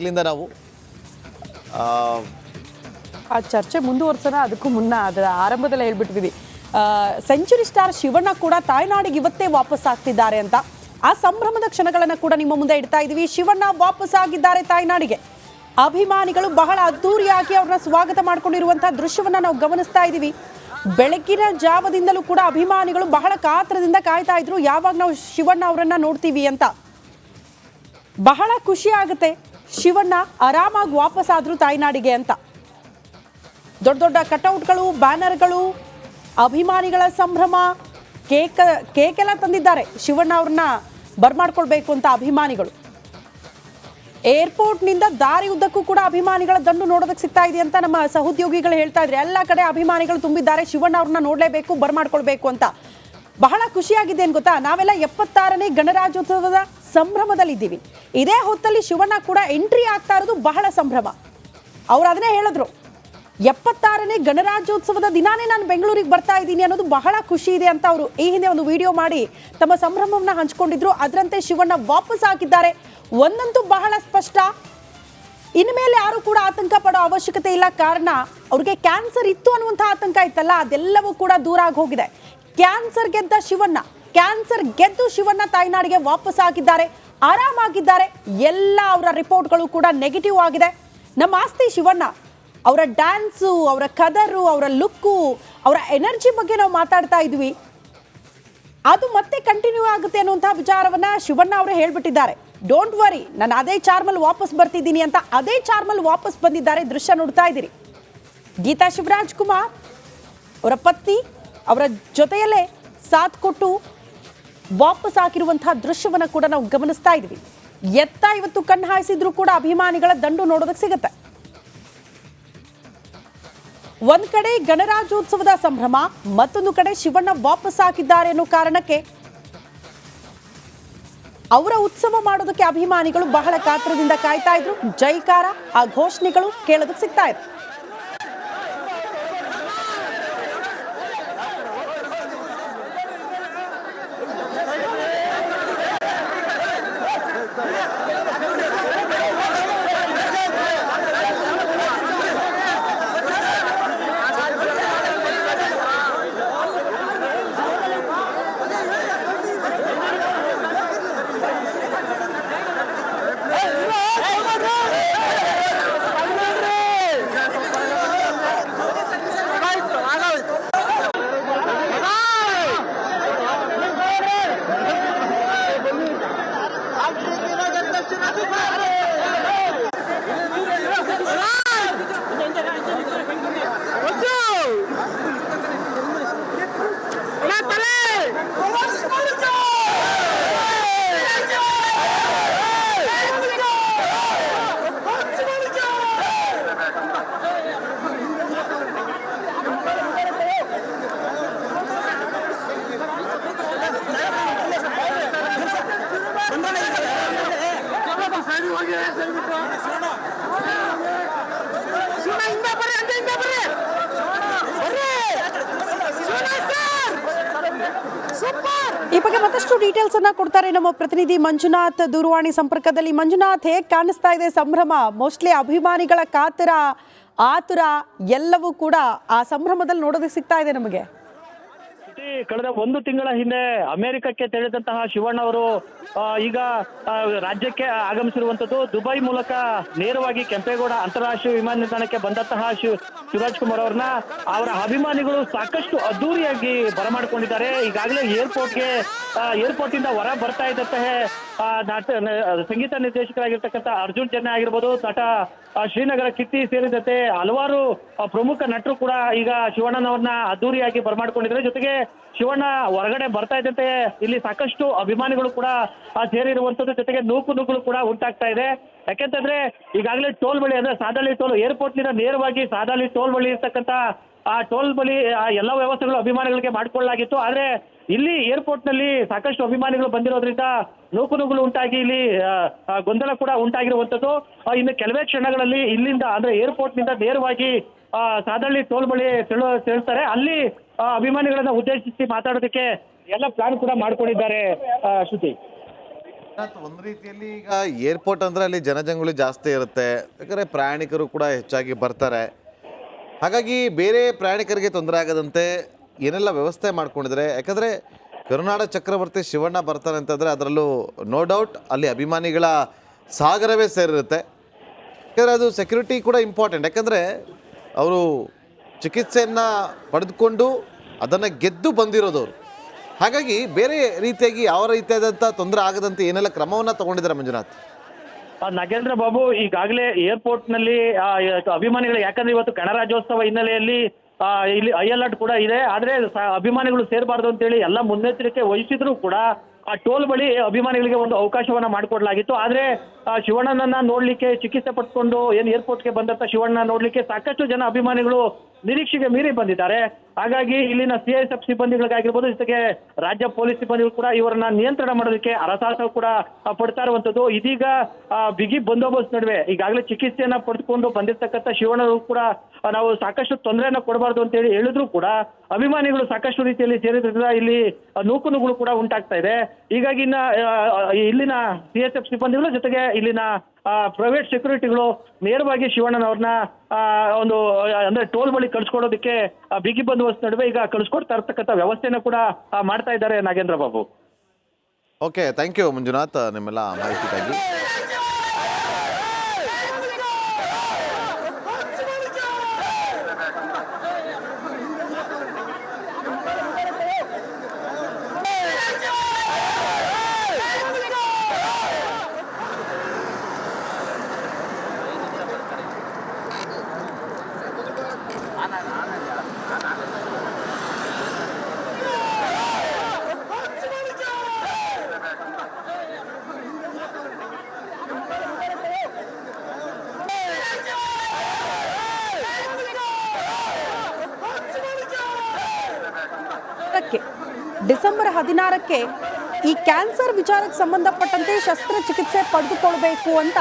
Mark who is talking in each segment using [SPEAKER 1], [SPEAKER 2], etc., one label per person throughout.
[SPEAKER 1] ಆಗ್ಲಿಂದ ನಾವು
[SPEAKER 2] ಆ ಚರ್ಚೆ ಮುಂದುವರ್ಸೋಣ. ಅದಕ್ಕೂ ಮುನ್ನ ಅದರ ಆರಂಭದಲ್ಲೇ ಹೇಳ್ಬಿಟ್ಟಿದ್ವಿ, ಸೆಂಚುರಿ ಸ್ಟಾರ್ ಶಿವಣ್ಣ ಕೂಡ ತಾಯ್ನಾಡಿಗೆ ಇವತ್ತೇ ವಾಪಸ್ ಆಗ್ತಿದ್ದಾರೆ ಅಂತ. ಆ ಸಂಭ್ರಮದ ಕ್ಷಣಗಳನ್ನು ಕೂಡ ನಿಮ್ಮ ಮುಂದೆ ಇಡ್ತಾ ಇದ್ದೀವಿ. ಶಿವಣ್ಣ ವಾಪಸ್ ಆಗಿದ್ದಾರೆ ತಾಯ್ನಾಡಿಗೆ. ಅಭಿಮಾನಿಗಳು ಬಹಳ ಅದ್ದೂರಿಯಾಗಿ ಅವ್ರನ್ನ ಸ್ವಾಗತ ಮಾಡ್ಕೊಂಡಿರುವಂತಹ ದೃಶ್ಯವನ್ನ ನಾವು ಗಮನಿಸ್ತಾ ಇದ್ದೀವಿ. ಬೆಳಗಿನ ಜಾವದಿಂದಲೂ ಕೂಡ ಅಭಿಮಾನಿಗಳು ಬಹಳ ಕಾತರದಿಂದ ಕಾಯ್ತಾ ಇದ್ರು, ಯಾವಾಗ ನಾವು ಶಿವಣ್ಣ ಅವರನ್ನ ನೋಡ್ತೀವಿ ಅಂತ. ಬಹಳ ಖುಷಿ ಆಗುತ್ತೆ, ಶಿವಣ್ಣ ಆರಾಮಾಗಿ ವಾಪಸ್ ಆದ್ರು ತಾಯ್ನಾಡಿಗೆ ಅಂತ. ದೊಡ್ಡ ದೊಡ್ಡ ಕಟೌಟ್ಗಳು, ಬ್ಯಾನರ್ಗಳು, ಅಭಿಮಾನಿಗಳ ಸಂಭ್ರಮ, ಕೇಕೆಲ್ಲ ತಂದಿದ್ದಾರೆ ಶಿವಣ್ಣ ಅವ್ರನ್ನ ಬರ್ಮಾಡ್ಕೊಳ್ಬೇಕು ಅಂತ ಅಭಿಮಾನಿಗಳು. ಏರ್ಪೋರ್ಟ್ನಿಂದ ದಾರಿ ಉದ್ದಕ್ಕೂ ಕೂಡ ಅಭಿಮಾನಿಗಳ ದಂಡು ನೋಡೋದಕ್ಕೆ ಸಿಗ್ತಾ ಇದೆ ಅಂತ ನಮ್ಮ ಸಹೋದ್ಯೋಗಿಗಳು ಹೇಳ್ತಾ ಇದ್ರು. ಎಲ್ಲ ಕಡೆ ಅಭಿಮಾನಿಗಳು ತುಂಬಿದ್ದಾರೆ, ಶಿವಣ್ಣ ಅವ್ರನ್ನ ನೋಡಲೇಬೇಕು, ಬರ್ಮಾಡ್ಕೊಳ್ಬೇಕು ಅಂತ. ಬಹಳ ಖುಷಿಯಾಗಿದೆ ಏನು ಗೊತ್ತಾ, ನಾವೆಲ್ಲ 76ನೇ ಗಣರಾಜ್ಯೋತ್ಸವದ ಸಂಭ್ರಮದಲ್ಲಿದ್ದೀವಿ. ಇದೇ ಹೊತ್ತಲ್ಲಿ ಶಿವಣ್ಣ ಕೂಡ ಎಂಟ್ರಿ ಆಗ್ತಾ ಇರೋದು ಬಹಳ ಸಂಭ್ರಮ. ಅವ್ರು ಅದನ್ನೇ ಹೇಳಿದ್ರು, 76ನೇ ಗಣರಾಜ್ಯೋತ್ಸವದ ದಿನಾನೇ ನಾನು ಬೆಂಗಳೂರಿಗೆ ಬರ್ತಾ ಇದ್ದೀನಿ ಅನ್ನೋದು ಬಹಳ ಖುಷಿ ಇದೆ ಅಂತ ಅವರು ಈ ಹಿಂದೆ ಒಂದು ವಿಡಿಯೋ ಮಾಡಿ ತಮ್ಮ ಸಂಭ್ರಮವನ್ನ ಹಂಚಿಕೊಂಡಿದ್ರು. ಅದರಂತೆ ಶಿವಣ್ಣ ವಾಪಸ್ ಆಗಿದ್ದಾರೆ. ಒಂದಂತೂ ಬಹಳ ಸ್ಪಷ್ಟ, ಇನ್ಮೇಲೆ ಯಾರು ಕೂಡ ಆತಂಕ ಪಡೋ ಅವಶ್ಯಕತೆ ಇಲ್ಲ. ಕಾರಣ ಅವ್ರಿಗೆ ಕ್ಯಾನ್ಸರ್ ಇತ್ತು ಅನ್ನುವಂಥ ಆತಂಕ ಇತ್ತಲ್ಲ, ಅದೆಲ್ಲವೂ ಕೂಡ ದೂರ ಆಗಿ ಹೋಗಿದೆ. ಕ್ಯಾನ್ಸರ್ ಗೆದ್ದ ಶಿವಣ್ಣ, ಕ್ಯಾನ್ಸರ್ ಗೆದ್ದು ಶಿವಣ್ಣ ತಾಯ್ನಾಡಿಗೆ ವಾಪಸ್ ಆಗಿದ್ದಾರೆ, ಆರಾಮಾಗಿದ್ದಾರೆ. ಎಲ್ಲ ಅವರ ರಿಪೋರ್ಟ್ಗಳು ಕೂಡ ನೆಗೆಟಿವ್ ಆಗಿದೆ. ನಮ್ಮ ಆಸ್ತಿ ಶಿವಣ್ಣ, ಅವರ ಡ್ಯಾನ್ಸು, ಅವರ ಕದರು, ಅವರ ಲುಕ್ಕು, ಅವರ ಎನರ್ಜಿ ಬಗ್ಗೆ ನಾವು ಮಾತಾಡ್ತಾ ಇದ್ವಿ. ಅದು ಮತ್ತೆ ಕಂಟಿನ್ಯೂ ಆಗುತ್ತೆ ಅನ್ನುವಂಥ ವಿಚಾರವನ್ನ ಶಿವಣ್ಣ ಅವರೇ ಹೇಳ್ಬಿಟ್ಟಿದ್ದಾರೆ. ಡೋಂಟ್ ವರಿ, ನಾನು ಅದೇ ಚಾರ್ಮಲ್ ವಾಪಸ್ ಬರ್ತಿದ್ದೀನಿ ಅಂತ ಅದೇ ಚಾರ್ಮಲ್ ವಾಪಸ್ ಬಂದಿದ್ದಾರೆ. ದೃಶ್ಯ ನೋಡ್ತಾ ಇದ್ದೀರಿ. ಗೀತಾ ಶಿವರಾಜ್ ಕುಮಾರ್ ಅವರ ಪತ್ನಿ ಅವರ ಜೊತೆಯಲ್ಲೇ ಸಾಥ್ ಕೊಟ್ಟು ವಾಪಸ್ ಆಗಿರುವಂತಹ ದೃಶ್ಯವನ್ನು ಕೂಡ ನಾವು ಗಮನಿಸ್ತಾ ಇದ್ವಿ. ಎತ್ತ ಇವತ್ತು ಕಣ್ಣು ಹಾಯಿಸಿದ್ರು ಕೂಡ ಅಭಿಮಾನಿಗಳ ದಂಡು ನೋಡೋದಕ್ಕೆ ಸಿಗುತ್ತೆ. ಒಂದ್ ಕಡೆ ಗಣರಾಜ್ಯೋತ್ಸವದ ಸಂಭ್ರಮ, ಮತ್ತೊಂದು ಕಡೆ ಶಿವಣ್ಣ ವಾಪಸ್ ಆಗಿದ್ದಾರೆ ಅನ್ನೋ ಕಾರಣಕ್ಕೆ ಅವರ ಉತ್ಸವ ಮಾಡೋದಕ್ಕೆ ಅಭಿಮಾನಿಗಳು ಬಹಳ ಕಾತರದಿಂದ ಕಾಯ್ತಾ ಇದ್ರು. ಜೈಕಾರ, ಆ ಘೋಷಣೆಗಳು ಕೇಳೋದಕ್ಕೆ ಸಿಗ್ತಾ ಇದ್ರು. ಈ ಬಗ್ಗೆ ಮತ್ತಷ್ಟು ಡೀಟೇಲ್ಸ್ ಅನ್ನ ಕೊಡ್ತಾರೆ ನಮ್ಮ ಪ್ರತಿನಿಧಿ ಮಂಜುನಾಥ್ ದೂರವಾಣಿ ಸಂಪರ್ಕದಲ್ಲಿ. ಮಂಜುನಾಥ್, ಹೇಗೆ ಕಾಣಿಸ್ತಾ ಇದೆ ಸಂಭ್ರಮ? ಮೋಸ್ಟ್ಲಿ ಅಭಿಮಾನಿಗಳ ಕಾತರ, ಆತುರ ಎಲ್ಲವೂ ಕೂಡ ಆ ಸಂಭ್ರಮದಲ್ಲಿ ನೋಡೋದಕ್ಕೆ ಸಿಗ್ತಾ ಇದೆ ನಮಗೆ.
[SPEAKER 3] ಕಳೆದ 1 ತಿಂಗಳ ಹಿಂದೆ ಅಮೆರಿಕಕ್ಕೆ ತೆರಳಿದಂತಹ ಶಿವಣ್ಣ ಅವರು ಈಗ ರಾಜ್ಯಕ್ಕೆ ಆಗಮಿಸಿರುವಂತದ್ದು. ದುಬೈ ಮೂಲಕ ನೇರವಾಗಿ ಕೆಂಪೇಗೌಡ ಅಂತಾರಾಷ್ಟ್ರೀಯ ವಿಮಾನ ನಿಲ್ದಾಣಕ್ಕೆ ಬಂದಂತಹ ಶಿವರಾಜ್ ಕುಮಾರ್ ಅವ್ರನ್ನ ಅವರ ಅಭಿಮಾನಿಗಳು ಸಾಕಷ್ಟು ಅದ್ದೂರಿಯಾಗಿ ಬರಮಾಡಿಕೊಂಡಿದ್ದಾರೆ. ಈಗಾಗಲೇ ಏರ್ಪೋರ್ಟ್ ಇಂದ ಹೊರ ಬರ್ತಾ ಇದ್ದಂತಹ ಸಂಗೀತ ನಿರ್ದೇಶಕರಾಗಿರ್ತಕ್ಕಂಥ ಅರ್ಜುನ್ ಜನ್ಯ ಆಗಿರ್ಬೋದು, ನಟ ಶ್ರೀನಗರ ಕಿತ್ತಿ ಸೇರಿದಂತೆ ಹಲವಾರು ಪ್ರಮುಖ ನಟರು ಕೂಡ ಈಗ ಶಿವಣ್ಣನವ್ರನ್ನ ಅದ್ದೂರಿಯಾಗಿ ಬರಮಾಡಿಕೊಂಡಿದ್ದಾರೆ. ಜೊತೆಗೆ ಶಿವಣ್ಣ ಹೊರಗಡೆ ಬರ್ತಾ ಇದ್ದಂತೆ ಇಲ್ಲಿ ಸಾಕಷ್ಟು ಅಭಿಮಾನಿಗಳು ಕೂಡ ಸೇರಿರುವಂತದ್ದು, ಜೊತೆಗೆ ನೂಕುನುಗ್ಗಳು ಕೂಡ ಉಂಟಾಗ್ತಾ ಇದೆ. ಯಾಕೆಂತಂದ್ರೆ ಈಗಾಗಲೇ ಟೋಲ್ ಬಳಿ, ಅಂದ್ರೆ ಸಾದಳ್ಳಿ ಟೋಲ್, ಏರ್ಪೋರ್ಟ್ ನಿಂದ ನೇರವಾಗಿ ಸಾದಳ್ಳಿ ಟೋಲ್ ಬಳಿ ಇರ್ತಕ್ಕಂಥ ಆ ಟೋಲ್ ಬಳಿ ಎಲ್ಲ ವ್ಯವಸ್ಥೆಗಳು ಅಭಿಮಾನಿಗಳಿಗೆ ಮಾಡಿಕೊಳ್ಳಲಾಗಿತ್ತು. ಆದ್ರೆ ಇಲ್ಲಿ ಏರ್ಪೋರ್ಟ್ ನಲ್ಲಿ ಸಾಕಷ್ಟು ಅಭಿಮಾನಿಗಳು ಬಂದಿರೋದ್ರಿಂದ ನೂಕುನುಗ್ಗಳು ಉಂಟಾಗಿ ಇಲ್ಲಿ ಗೊಂದಲ ಕೂಡ ಉಂಟಾಗಿರುವಂತದ್ದು. ಇನ್ನು ಕೆಲವೇ ಕ್ಷಣಗಳಲ್ಲಿ ಇಲ್ಲಿಂದ, ಅಂದ್ರೆ ಏರ್ಪೋರ್ಟ್ ನಿಂದ ನೇರವಾಗಿ ಸಾದಳ್ಳಿ ಟೋಲ್ ಬಳಿ ತೆರಳ್ತಾರೆ. ಅಲ್ಲಿ ಅಭಿಮಾನಿಗಳನ್ನ ಉದ್ದೇಶಿಸಿ ಮಾತಾಡೋದಕ್ಕೆ ಎಲ್ಲ ಪ್ಲಾನ್ ಕೂಡ ಮಾಡ್ಕೊಂಡಿದ್ದಾರೆ. ಶ್ರುತಿ,
[SPEAKER 1] ಒಂದು ರೀತಿಯಲ್ಲಿ ಈಗ ಏರ್ಪೋರ್ಟ್ ಅಂದರೆ ಅಲ್ಲಿ ಜನಜಂಗುಳಿ ಜಾಸ್ತಿ ಇರುತ್ತೆ, ಯಾಕಂದರೆ ಪ್ರಯಾಣಿಕರು ಕೂಡ ಹೆಚ್ಚಾಗಿ ಬರ್ತಾರೆ. ಹಾಗಾಗಿ ಬೇರೆ ಪ್ರಯಾಣಿಕರಿಗೆ ತೊಂದರೆ ಆಗದಂತೆ ಏನೆಲ್ಲ ವ್ಯವಸ್ಥೆ ಮಾಡ್ಕೊಂಡಿದ್ದಾರೆ. ಯಾಕಂದರೆ ಕರುನಾಡ ಚಕ್ರವರ್ತಿ ಶಿವಣ್ಣ ಬರ್ತಾರೆ ಅಂತಂದರೆ ಅದರಲ್ಲೂ ನೋ ಡೌಟ್ ಅಲ್ಲಿ ಅಭಿಮಾನಿಗಳ ಸಾಗರವೇ ಸೇರಿರುತ್ತೆ. ಯಾಕಂದರೆ ಅದು ಸೆಕ್ಯೂರಿಟಿ ಕೂಡ ಇಂಪಾರ್ಟೆಂಟ್. ಯಾಕಂದರೆ ಅವರು ಚಿಕಿತ್ಸೆಯನ್ನು ಪಡೆದುಕೊಂಡು ಅದನ್ನು ಗೆದ್ದು ಬಂದಿರೋದವರು. ಹಾಗಾಗಿ ಬೇರೆ ರೀತಿಯಾಗಿ ಯಾವ ರೀತಿಯಾದಂಥ ತೊಂದರೆ ಆಗದಂತೆ ಏನೆಲ್ಲ ಕ್ರಮವನ್ನು ತಗೊಂಡಿದ್ದಾರೆ ಮಂಜುನಾಥ್?
[SPEAKER 3] ನಾಗೇಂದ್ರ ಬಾಬು, ಈಗಾಗಲೇ ಏರ್ಪೋರ್ಟ್ ನಲ್ಲಿ ಅಭಿಮಾನಿಗಳು, ಯಾಕಂದ್ರೆ ಇವತ್ತು ಗಣರಾಜ್ಯೋತ್ಸವ ಹಿನ್ನೆಲೆಯಲ್ಲಿ ಇಲ್ಲಿ ಹೈ ಅಲರ್ಟ್ ಕೂಡ ಇದೆ. ಆದ್ರೆ ಅಭಿಮಾನಿಗಳು ಸೇರಬಾರ್ದು ಅಂತೇಳಿ ಎಲ್ಲ ಮುನ್ನೆಚ್ಚರಿಕೆ ವಹಿಸಿದ್ರು ಕೂಡ ಆ ಟೋಲ್ ಬಳಿ ಅಭಿಮಾನಿಗಳಿಗೆ ಒಂದು ಅವಕಾಶವನ್ನ ಮಾಡಿಕೊಡ್ಲಾಗಿತ್ತು. ಆದ್ರೆ ಶಿವಣ್ಣನನ್ನ ನೋಡ್ಲಿಕ್ಕೆ, ಚಿಕಿತ್ಸೆ ಪಡ್ಕೊಂಡು ಏನು ಏರ್ಪೋರ್ಟ್ಗೆ ಬಂದಂತ ಶಿವಣ್ಣ ನೋಡ್ಲಿಕ್ಕೆ ಸಾಕಷ್ಟು ಜನ ಅಭಿಮಾನಿಗಳು ನಿರೀಕ್ಷೆಗೆ ಮೀರಿ ಬಂದಿದ್ದಾರೆ. ಹಾಗಾಗಿ ಇಲ್ಲಿನ ಸಿಐಎಸ್ಎಫ್ ಸಿಬ್ಬಂದಿಗಳಿಗಾಗಿರ್ಬೋದು, ಜೊತೆಗೆ ರಾಜ್ಯ ಪೊಲೀಸ್ ಸಿಬ್ಬಂದಿಗಳು ಕೂಡ ಇವರನ್ನ ನಿಯಂತ್ರಣ ಮಾಡೋದಕ್ಕೆ ಹರಸಾಹಸ ಕೂಡ ಪಡ್ತಾ ಇರುವಂತದ್ದು. ಇದೀಗ ಬಿಗಿ ಬಂದೋಬಸ್ತ್ ನಡುವೆ ಈಗಾಗಲೇ ಚಿಕಿತ್ಸೆಯನ್ನ ಪಡೆದುಕೊಂಡು ಬಂದಿರ್ತಕ್ಕಂಥ ಶಿವಣ್ಣರು ಕೂಡ ನಾವು ಸಾಕಷ್ಟು ತೊಂದರೆಯನ್ನ ಕೊಡಬಾರ್ದು ಅಂತ ಹೇಳಿ ಹೇಳಿದ್ರು ಕೂಡ ಅಭಿಮಾನಿಗಳು ಸಾಕಷ್ಟು ರೀತಿಯಲ್ಲಿ ಸೇರಿದ್ರಿಂದ ಇಲ್ಲಿ ನೂಕುನುಗಳು ಕೂಡ ಉಂಟಾಗ್ತಾ ಇದೆ. ಹೀಗಾಗಿ ಇಲ್ಲಿನ ಸಿಎಸ್ಎಫ್ ಸಿಬ್ಬಂದಿಗಳು ಜೊತೆಗೆ ಇಲ್ಲಿನ ಪ್ರೈವೇಟ್ ಸೆಕ್ಯೂರಿಟಿಗಳು ನೇರವಾಗಿ ಶಿವಣ್ಣನವ್ರನ್ನ ಒಂದು ಅಂದ್ರೆ ಟೋಲ್ ಬಳಿ ಕಳ್ಸಿಕೊಡೋದಕ್ಕೆ ಬಿಗಿ ಬಂದೋಬಸ್ತ್ ನಡುವೆ ಈಗ ಕಳ್ಸಿಕೊಡ್ತಾ ಇರ್ತಕ್ಕಂಥ ವ್ಯವಸ್ಥೆನ ಕೂಡ ಮಾಡ್ತಾ ಇದ್ದಾರೆ Nagendra Babu.
[SPEAKER 1] Okay, thank you Manjunath ನಿಮ್ಮೆಲ್ಲ ಮಾಹಿತಿಗಾಗಿ.
[SPEAKER 2] ಡಿಸೆಂಬರ್ 16ಕ್ಕೆ ಈ ಕ್ಯಾನ್ಸರ್ ವಿಚಾರಕ್ಕೆ ಸಂಬಂಧಪಟ್ಟಂತೆ ಶಸ್ತ್ರಚಿಕಿತ್ಸೆ ಪಡೆದುಕೊಳ್ಬೇಕು ಅಂತ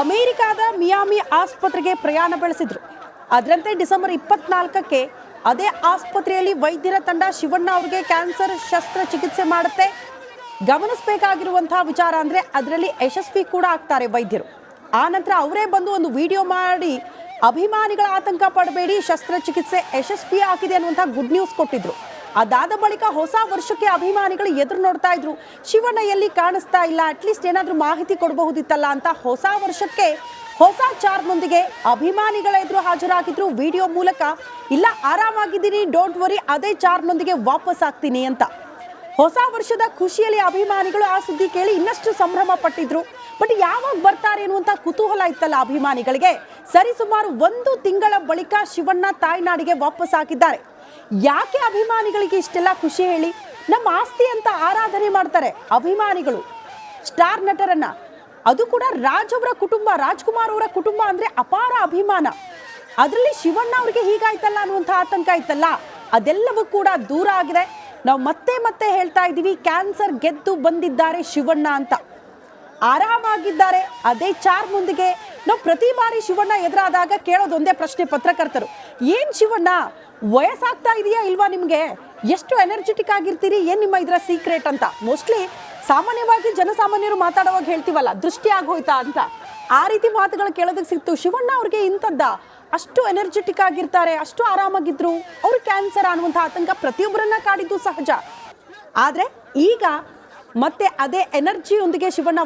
[SPEAKER 2] ಅಮೆರಿಕಾದ ಮಿಯಾಮಿ ಆಸ್ಪತ್ರೆಗೆ ಪ್ರಯಾಣ ಬೆಳೆಸಿದ್ರು. ಅದರಂತೆ ಡಿಸೆಂಬರ್ 24ಕ್ಕೆ ಅದೇ ಆಸ್ಪತ್ರೆಯಲ್ಲಿ ವೈದ್ಯರ ತಂಡ ಶಿವಣ್ಣ ಅವರಿಗೆ ಕ್ಯಾನ್ಸರ್ ಶಸ್ತ್ರಚಿಕಿತ್ಸೆ ಮಾಡುತ್ತೆ. ಗಮನಿಸಬೇಕಾಗಿರುವಂತಹ ವಿಚಾರ ಅಂದರೆ ಅದರಲ್ಲಿ ಯಶಸ್ವಿ ಕೂಡ ಆಗ್ತಾರೆ ವೈದ್ಯರು. ಆ ನಂತರ ಅವರೇ ಬಂದು ಒಂದು ವಿಡಿಯೋ ಮಾಡಿ ಅಭಿಮಾನಿಗಳ ಆತಂಕ ಪಡಬೇಡಿ, ಶಸ್ತ್ರಚಿಕಿತ್ಸೆ ಯಶಸ್ವಿ ಆಗಿದೆ ಅನ್ನುವಂಥ ಗುಡ್ ನ್ಯೂಸ್ ಕೊಟ್ಟಿದ್ರು. ಅದಾದ ಬಳಿಕ ಹೊಸ ವರ್ಷಕ್ಕೆ ಅಭಿಮಾನಿಗಳು ಎದುರು ನೋಡ್ತಾ ಇದ್ರು, ಶಿವಣ್ಣ ಎಲ್ಲಿ ಕಾಣಿಸ್ತಾ ಇಲ್ಲ, ಅಟ್ಲೀಸ್ಟ್ ಏನಾದರೂ ಮಾಹಿತಿ ಕೊಡಬಹುದಿತ್ತಲ್ಲ ಅಂತ ಹೊಸ ವರ್ಷಕ್ಕೆ ಹೊಸ ಚಾರ್ಮ್ನೊಂದಿಗೆ ಅಭಿಮಾನಿಗಳ ಎದುರು ಹಾಜರಾಗಿದ್ರು ವಿಡಿಯೋ ಮೂಲಕ. ಇಲ್ಲ, ಆರಾಮಾಗಿದ್ದೀನಿ, ಡೋಂಟ್ ವರಿ, ಅದೇ ಚಾರ್ಮ್ನೊಂದಿಗೆ ವಾಪಸ್ ಆಗ್ತೀನಿ ಅಂತ. ಹೊಸ ವರ್ಷದ ಖುಷಿಯಲ್ಲಿ ಅಭಿಮಾನಿಗಳು ಆ ಸುದ್ದಿ ಕೇಳಿ ಇನ್ನಷ್ಟು ಸಂಭ್ರಮ ಪಟ್ಟಿದ್ರು. ಬಟ್ ಯಾವಾಗ ಬರ್ತಾರೆ ಅನ್ನುವಂಥ ಕುತೂಹಲ ಇತ್ತಲ್ಲ ಅಭಿಮಾನಿಗಳಿಗೆ. ಸರಿಸುಮಾರು 1 ತಿಂಗಳ ಬಳಿಕ ಶಿವಣ್ಣ ತಾಯ್ನಾಡಿಗೆ ವಾಪಸ್ ಆಗಿದ್ದಾರೆ. ಯಾಕೆ ಅಭಿಮಾನಿಗಳಿಗೆ ಇಷ್ಟೆಲ್ಲ ಖುಷಿ ಹೇಳಿ? ನಮ್ಮ ಆಸ್ತಿ ಅಂತ ಆರಾಧನೆ ಮಾಡ್ತಾರೆ ಅಭಿಮಾನಿಗಳು ಸ್ಟಾರ್ ನಟರನ್ನ. ಅದು ಕೂಡ ರಾಜ್ ಅವರ ಕುಟುಂಬ, ರಾಜ್ಕುಮಾರ್ ಅವರ ಕುಟುಂಬ ಅಂದ್ರೆ ಅಪಾರ ಅಭಿಮಾನ. ಅದರಲ್ಲಿ ಶಿವಣ್ಣ ಅವರಿಗೆ ಹೀಗಾಯ್ತಲ್ಲ ಅನ್ನುವಂಥ ಆತಂಕ ಇತ್ತಲ್ಲ, ಅದೆಲ್ಲವೂ ಕೂಡ ದೂರ ಆಗಿದೆ. ನಾವು ಮತ್ತೆ ಮತ್ತೆ ಹೇಳ್ತಾ ಇದ್ದೀವಿ, ಕ್ಯಾನ್ಸರ್ ಗೆದ್ದು ಬಂದಿದ್ದಾರೆ ಶಿವಣ್ಣ ಅಂತ. ಆರಾಮಾಗಿದ್ದಾರೆ ಅದೇ ಚಾರ್ಮ್ನೊಂದಿಗೆ. ನಾವು ಪ್ರತಿ ಬಾರಿ ಶಿವಣ್ಣ ಎದುರಾದಾಗ ಕೇಳೋದೊಂದೇ ಪ್ರಶ್ನೆ ಪತ್ರಕರ್ತರು, ಏನ್ ಶಿವಣ್ಣ ವಯಸ್ಸಾಗ್ತಾ ಇದೆಯಾ ಇಲ್ವಾ ನಿಮಗೆ, ಎಷ್ಟು ಎನರ್ಜೆಟಿಕ್ ಆಗಿರ್ತೀರಿ, ಏನ್ ನಿಮ್ಮ ಇದರ ಸೀಕ್ರೆಟ್ ಅಂತ. ಮೋಸ್ಟ್ಲಿ ಸಾಮಾನ್ಯವಾಗಿ ಜನಸಾಮಾನ್ಯರು ಮಾತಾಡುವಾಗ ಹೇಳ್ತೀವಲ್ಲ, ದೃಷ್ಟಿ ಆಗೋಯ್ತಾ ಅಂತ, ಆ ರೀತಿ ಮಾತುಗಳು ಕೇಳೋದಕ್ಕೆ ಸಿಕ್ತು. ಶಿವಣ್ಣ ಅವ್ರಿಗೆ ಇಂಥದ್ದ, ಅಷ್ಟು ಎನರ್ಜೆಟಿಕ್ ಆಗಿರ್ತಾರೆ, ಅಷ್ಟು ಆರಾಮಾಗಿದ್ರು, ಅವ್ರು ಕ್ಯಾನ್ಸರ್ ಅನ್ನುವಂಥ ಆತಂಕ ಪ್ರತಿಯೊಬ್ಬರನ್ನ ಕಾಡಿದ್ದು ಸಹಜ. ಆದ್ರೆ ಈಗ ಮತ್ತೆ ಅದೇ ಎನರ್ಜಿಯೊಂದಿಗೆ ಶಿವಣ್ಣ